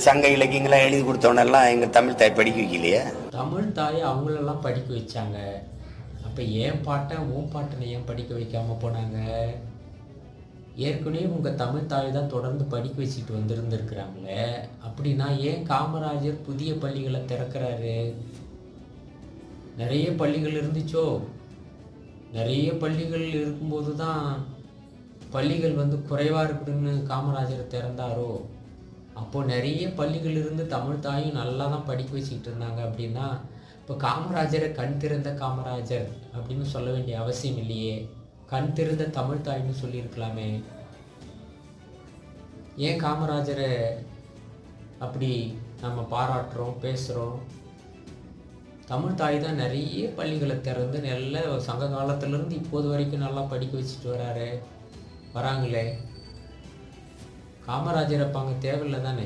சங்க இலக்கியங்கள்லாம் எழுதி கொடுத்தவனெல்லாம் எங்கள் தமிழ் தாய் படிக்க வைக்கலையே. தமிழ் தாய் அவங்களெல்லாம் படிக்க வச்சாங்க. அப்போ ஏன் பாட்டன் உன் பாட்டனை ஏன் படிக்க வைக்காமல் போனாங்க? ஏற்கனவே உங்கள் தமிழ் தாய் தான் தொடர்ந்து படிக்க வச்சுட்டு வந்துருந்துருக்குறாங்களே. அப்படின்னா ஏன் காமராஜர் புதிய பள்ளிகளை திறக்கிறாரு? நிறைய பள்ளிகள் இருந்துச்சோ? நிறைய பள்ளிகள் இருக்கும்போது தான் பள்ளிகள் குறைவாக இருக்குதுன்னு காமராஜர் திறந்தாரோ? அப்போது நிறைய பள்ளிகள் இருந்து தமிழ் தாயும் நல்லா தான் படிக்க வச்சுக்கிட்டு இருந்தாங்க. அப்படின்னா இப்போ காமராஜரை கண் திறந்த காமராஜர் அப்படின்னு சொல்ல வேண்டிய அவசியம் இல்லையே. கண் திறந்த தமிழ் தாய்னு சொல்லியிருக்கலாமே. ஏன் காமராஜரை அப்படி நம்ம பாராட்டுறோம், பேசுகிறோம்? தமிழ் தாய் தான் நிறைய பள்ளிகளை திறந்து நல்ல சங்க காலத்திலேருந்து இப்போது வரைக்கும் நல்லா படிக்க வச்சுட்டு வராங்களே. காமராஜர் அப்போ அங்கே தேவையில்லை தானே?